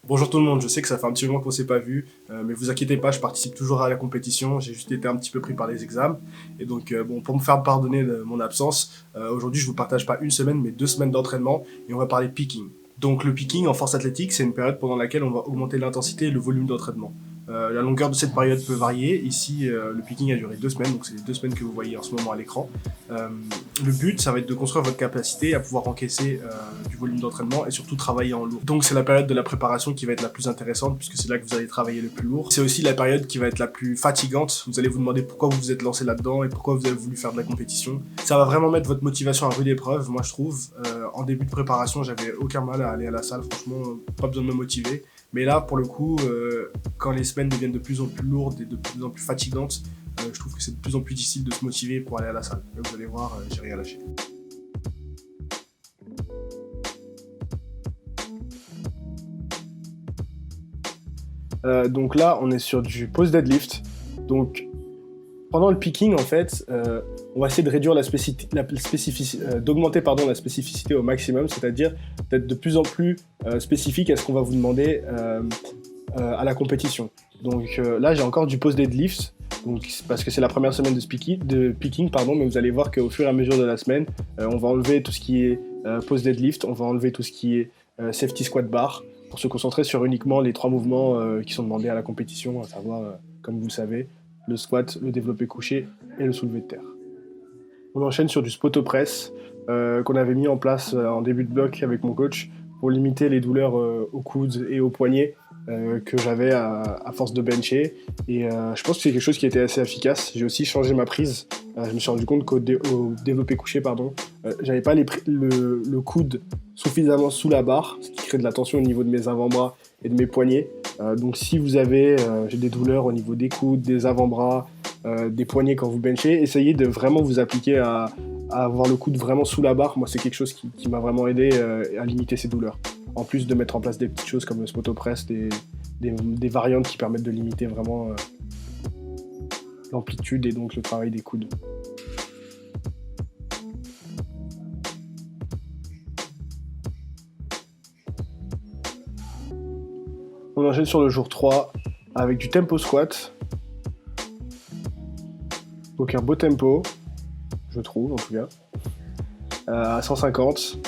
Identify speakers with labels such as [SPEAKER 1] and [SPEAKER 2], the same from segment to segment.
[SPEAKER 1] Bonjour tout le monde, je sais que ça fait un petit moment qu'on s'est pas vu, mais vous inquiétez pas, je participe toujours à la compétition, j'ai juste été un petit peu pris par les examens. Et donc, bon, pour me faire pardonner de mon absence, aujourd'hui je vous partage pas une semaine, mais 2 semaines d'entraînement, et on va parler picking. Donc le picking en force athlétique, c'est une période pendant laquelle on va augmenter l'intensité et le volume d'entraînement. La longueur de cette période peut varier. Ici, le picking a duré 2 semaines, donc c'est les 2 semaines que vous voyez en ce moment à l'écran. Le but, ça va être de construire votre capacité à pouvoir encaisser du volume d'entraînement et surtout travailler en lourd. Donc c'est la période de la préparation qui va être la plus intéressante puisque c'est là que vous allez travailler le plus lourd. C'est aussi la période qui va être la plus fatigante. Vous allez vous demander pourquoi vous vous êtes lancé là-dedans et pourquoi vous avez voulu faire de la compétition. Ça va vraiment mettre votre motivation à rude épreuve, moi je trouve. En début de préparation, j'avais aucun mal à aller à la salle, franchement, pas besoin de me motiver. Mais là, pour le coup, quand les semaines deviennent de plus en plus lourdes et de plus en plus fatigantes, je trouve que c'est de plus en plus difficile de se motiver pour aller à la salle. Donc, vous allez voir, j'ai rien lâché. Donc là, on est sur du post deadlift. Donc pendant le picking, en fait, on va essayer de réduire d'augmenter la spécificité au maximum, c'est-à-dire d'être de plus en plus spécifique à ce qu'on va vous demander à la compétition. Donc là, j'ai encore du post deadlift, donc parce que c'est la première semaine de picking, pardon, mais vous allez voir qu'au fur et à mesure de la semaine, on va enlever tout ce qui est post deadlift, on va enlever tout ce qui est safety squat bar, pour se concentrer sur uniquement les 3 mouvements qui sont demandés à la compétition, à savoir, comme vous le savez, le squat, le développé couché et le soulevé de terre. On enchaîne sur du spoto press qu'on avait mis en place en début de bloc avec mon coach pour limiter les douleurs aux coudes et aux poignets que j'avais à force de bencher. Et je pense que c'est quelque chose qui était assez efficace. J'ai aussi changé ma prise. Je me suis rendu compte au développé couché, j'avais pas le coude suffisamment sous la barre, ce qui crée de la tension au niveau de mes avant-bras et de mes poignets. Donc si vous avez j'ai des douleurs au niveau des coudes, des avant-bras, des poignets quand vous benchez, essayez de vraiment vous appliquer à avoir le coude vraiment sous la barre. Moi, c'est quelque chose qui m'a vraiment aidé à limiter ces douleurs. En plus de mettre en place des petites choses comme le spoto press, des variantes qui permettent de limiter vraiment l'amplitude et donc le travail des coudes. On enchaîne sur le jour 3 avec du tempo squat. Donc un beau tempo, je trouve en tout cas, à 150.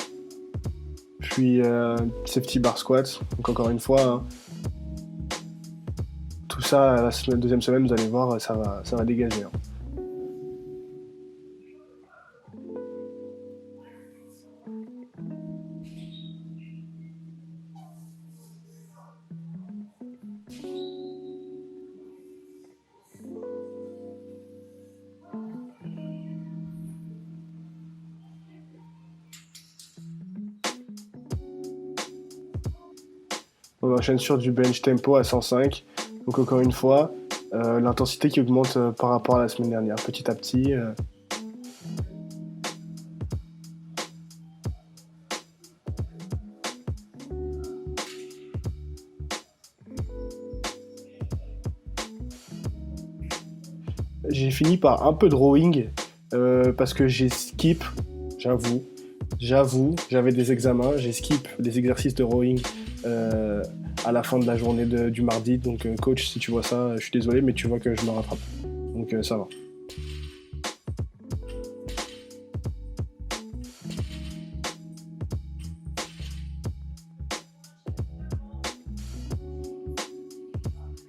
[SPEAKER 1] Puis safety bar squat. Donc encore une fois, hein, tout ça à la deuxième semaine, vous allez voir, ça va dégager. Hein. On enchaîne sur du bench tempo à 105. Donc encore une fois, l'intensité qui augmente par rapport à la semaine dernière, petit à petit. J'ai fini par un peu de rowing parce que j'ai skip, j'avoue. J'avais des examens, j'ai skip des exercices de rowing à la fin de la journée du mardi. Donc coach, si tu vois ça, je suis désolé, mais tu vois que je me rattrape. Donc ça va.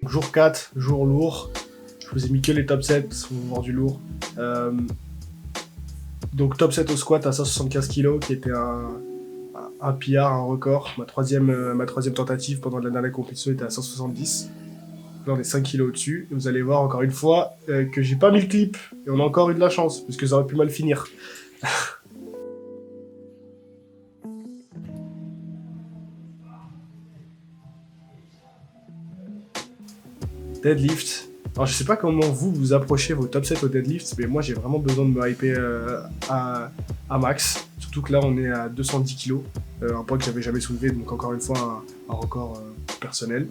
[SPEAKER 1] Jour 4, jour lourd. Je vous ai mis que les top 7 parce qu'on va voir du lourd. Donc top 7 au squat à 175 kg qui était un PR, un record. Ma troisième tentative pendant la dernière compétition était à 170. Là on est 5 kg au-dessus. Et vous allez voir encore une fois que j'ai pas mis le clip. Et on a encore eu de la chance parce que ça aurait pu mal finir. Deadlift. Alors je sais pas comment vous approchez vos top 7 au deadlift, mais moi j'ai vraiment besoin de me hyper à max. Surtout que là on est à 210 kg, un poids que j'avais jamais soulevé, donc encore une fois un record personnel.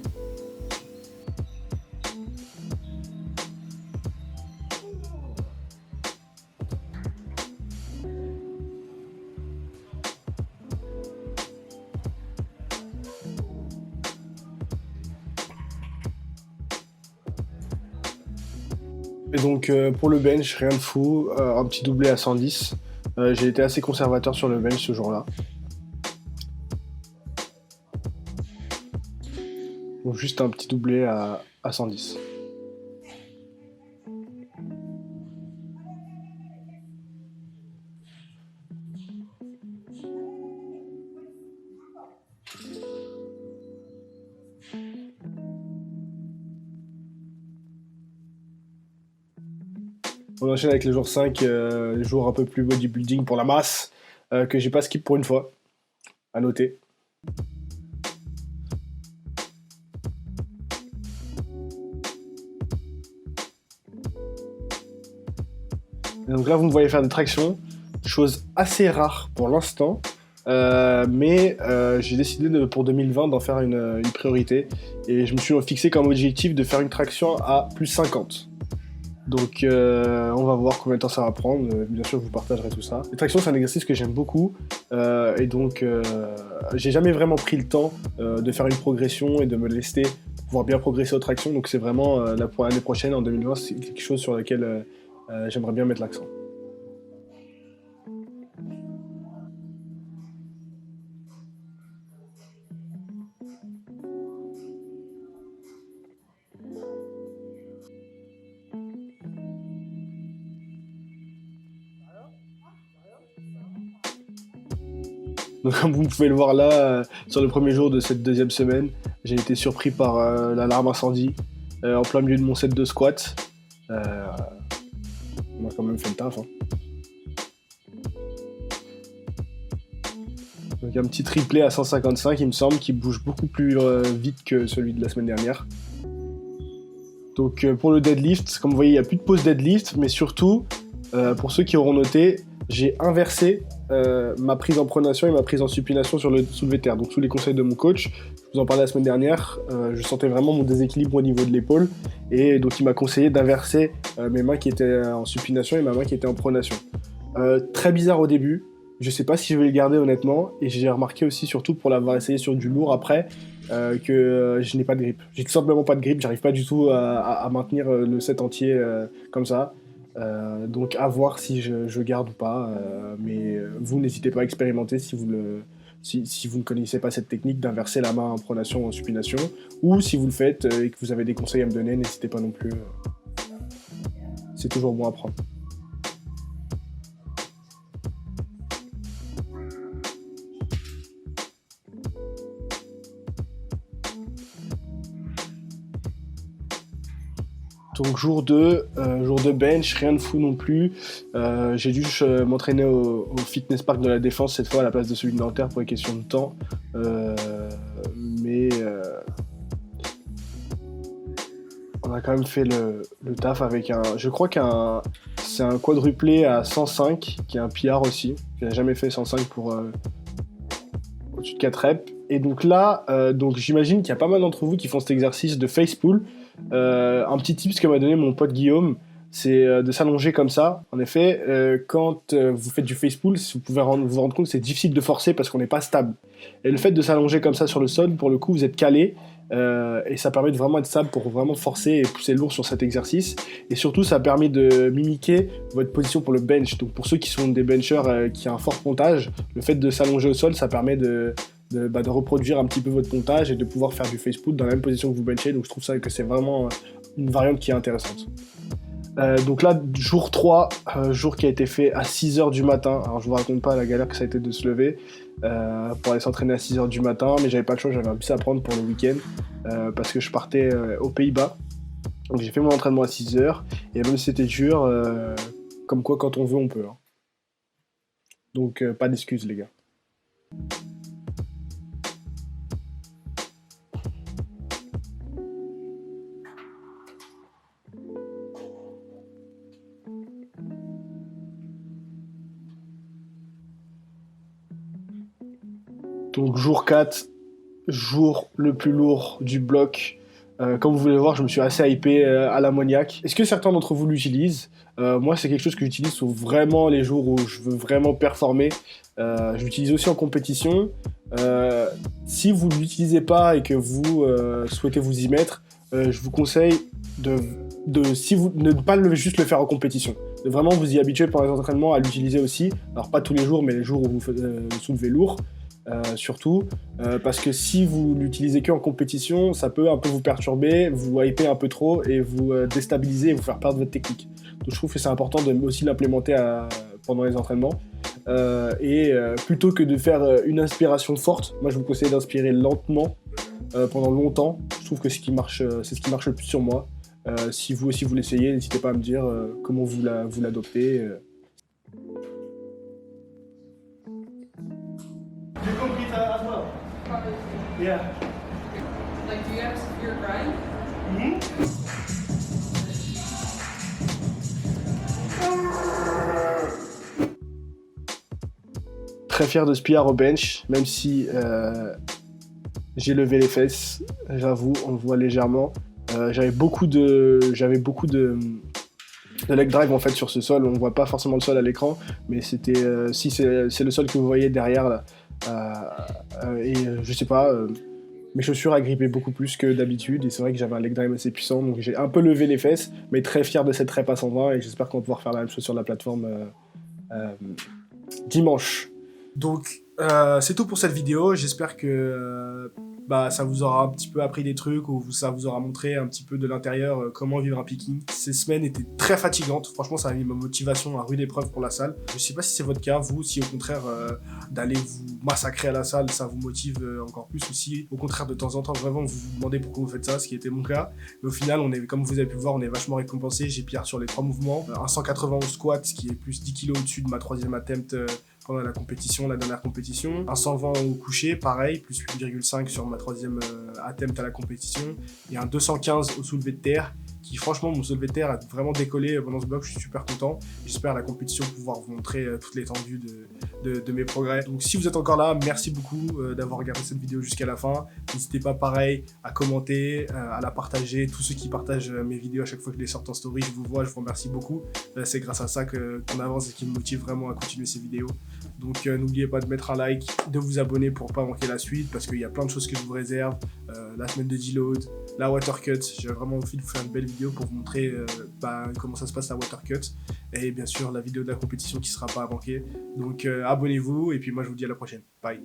[SPEAKER 1] Et donc pour le bench, rien de fou, un petit doublé à 110. J'ai été assez conservateur sur le bench ce jour-là. Donc juste un petit doublé à 110. On enchaîne avec le jour 5, les jours un peu plus bodybuilding pour la masse, que j'ai pas skip pour une fois, à noter. Et donc là, vous me voyez faire des tractions, chose assez rare pour l'instant, mais j'ai décidé pour 2020 d'en faire une priorité, et je me suis fixé comme objectif de faire une traction à plus 50. Donc on va voir combien de temps ça va prendre, bien sûr je vous partagerai tout ça. Les tractions c'est un exercice que j'aime beaucoup et donc j'ai jamais vraiment pris le temps de faire une progression et de me lester pour pouvoir bien progresser aux tractions, donc c'est vraiment pour l'année prochaine, en 2020, c'est quelque chose sur lequel j'aimerais bien mettre l'accent. Donc comme vous pouvez le voir là, sur le premier jour de cette deuxième semaine, j'ai été surpris par l'alarme incendie en plein milieu de mon set de squat. On a quand même fait le taf, hein. Donc un petit triplé à 155, il me semble, qui bouge beaucoup plus vite que celui de la semaine dernière. Donc pour le deadlift, comme vous voyez, il n'y a plus de pause deadlift, mais surtout, pour ceux qui auront noté, j'ai inversé ma prise en pronation et ma prise en supination sur le soulevé de terre. Donc sous les conseils de mon coach, je vous en parlais la semaine dernière, je sentais vraiment mon déséquilibre au niveau de l'épaule, et donc il m'a conseillé d'inverser mes mains qui étaient en supination et ma main qui était en pronation. Très bizarre au début, je sais pas si je vais le garder honnêtement, et j'ai remarqué aussi, surtout pour l'avoir essayé sur du lourd après, que je n'ai pas de grip. J'ai tout simplement pas de grip, j'arrive pas du tout à maintenir le set entier comme ça. Donc à voir si je garde ou pas, mais vous n'hésitez pas à expérimenter si vous ne connaissez pas cette technique d'inverser la main en pronation ou en supination, ou si vous le faites et que vous avez des conseils à me donner, n'hésitez pas non plus, c'est toujours bon à prendre. Donc jour 2, jour de bench, rien de fou non plus. J'ai dû m'entraîner au fitness park de la Défense cette fois à la place de celui de Nanterre pour les questions de temps. Mais on a quand même fait le taf avec je crois c'est un quadruplé à 105 qui est un PR aussi. J'ai jamais fait 105 pour au-dessus de 4 reps. Et donc là, donc j'imagine qu'il y a pas mal d'entre vous qui font cet exercice de face pull. Un petit tip que m'a donné mon pote Guillaume, c'est de s'allonger comme ça. En effet, quand vous faites du face pull, vous pouvez vous rendre compte que c'est difficile de forcer parce qu'on n'est pas stable. Et le fait de s'allonger comme ça sur le sol, pour le coup, vous êtes calé et ça permet de vraiment être stable pour vraiment forcer et pousser lourd sur cet exercice. Et surtout, ça permet de mimiquer votre position pour le bench. Donc pour ceux qui sont des benchers qui ont un fort pontage, le fait de s'allonger au sol, ça permet de reproduire un petit peu votre pontage et de pouvoir faire du face pull dans la même position que vous benchez. Donc je trouve ça que c'est vraiment une variante qui est intéressante. Donc là, jour 3, jour qui a été fait à 6h du matin. Alors je vous raconte pas la galère que ça a été de se lever pour aller s'entraîner à 6h du matin, mais j'avais pas le choix, j'avais un bus à prendre pour le week-end parce que je partais aux Pays-Bas. Donc j'ai fait mon entraînement à 6h et même si c'était dur, comme quoi quand on veut on peut, hein. Donc pas d'excuses les gars. Donc jour 4, jour le plus lourd du bloc. Comme vous voulez voir, je me suis assez hypé à l'ammoniac. Est-ce que certains d'entre vous l'utilisent? Moi, c'est quelque chose que j'utilise sur vraiment les jours où je veux vraiment performer. Je l'utilise aussi en compétition. Si vous ne l'utilisez pas et que vous souhaitez vous y mettre, je vous conseille ne pas juste le faire en compétition. De vraiment vous y habituer pendant les entraînements à l'utiliser aussi. Alors pas tous les jours, mais les jours où vous soulevez lourd. Surtout parce que si vous l'utilisez qu'en compétition, ça peut un peu vous perturber, vous hyper un peu trop et vous déstabiliser et vous faire perdre votre technique. Donc je trouve que c'est important de aussi l'implémenter pendant les entraînements. Plutôt que de faire une inspiration forte, moi je vous conseille d'inspirer lentement pendant longtemps. Je trouve que c'est ce qui marche le plus sur moi. Si vous aussi vous l'essayez, n'hésitez pas à me dire comment vous l'adoptez. You compete as well?
[SPEAKER 2] Probably.
[SPEAKER 1] Yeah.
[SPEAKER 2] Like, do you have a severe grind?
[SPEAKER 1] Très fier de ce PR au bench, même si j'ai levé les fesses, j'avoue, on le voit légèrement. J'avais beaucoup de leg drive en fait sur ce sol. On ne voit pas forcément le sol à l'écran, mais c'était si c'est le sol que vous voyez derrière là. Je sais pas, mes chaussures agrippaient beaucoup plus que d'habitude et c'est vrai que j'avais un leg drive assez puissant, donc j'ai un peu levé les fesses, mais très fier de cette rep à 120 et j'espère qu'on va pouvoir faire la même chose sur la plateforme dimanche. Donc c'est tout pour cette vidéo, j'espère que ça vous aura un petit peu appris des trucs ou ça vous aura montré un petit peu de l'intérieur comment vivre un picking. Ces semaines étaient très fatigantes, franchement ça a mis ma motivation à rude épreuve pour la salle. Je sais pas si c'est votre cas, vous, si au contraire d'aller vous massacrer à la salle, ça vous motive encore plus, ou si au contraire de temps en temps vraiment vous vous demandez pourquoi vous faites ça, ce qui était mon cas. Mais au final, comme vous avez pu le voir, on est vachement récompensé. J'ai PR sur les 3 mouvements, un 191 squat qui est plus 10 kg au-dessus de ma 3e attempt pendant la dernière compétition, un 120 au coucher, pareil, plus 8,5 sur ma 3e attempt à la compétition, et un 215 au soulevé de terre, qui franchement, mon soulevé de terre a vraiment décollé pendant ce bloc, je suis super content. J'espère à la compétition pouvoir vous montrer toute l'étendue de mes progrès. Donc si vous êtes encore là, merci beaucoup d'avoir regardé cette vidéo jusqu'à la fin. N'hésitez pas pareil à commenter, à la partager. Tous ceux qui partagent mes vidéos à chaque fois que je les sors en story, je vous vois, je vous remercie beaucoup. C'est grâce à ça qu'on avance et qui me motive vraiment à continuer ces vidéos. Donc n'oubliez pas de mettre un like, de vous abonner pour pas manquer la suite, parce qu'il y a plein de choses que je vous réserve. La semaine de deload, la watercut, j'ai vraiment envie de vous faire une belle vidéo pour vous montrer comment ça se passe la watercut, et bien sûr la vidéo de la compétition qui sera pas à manquer. Donc abonnez-vous et puis moi je vous dis à la prochaine. Bye.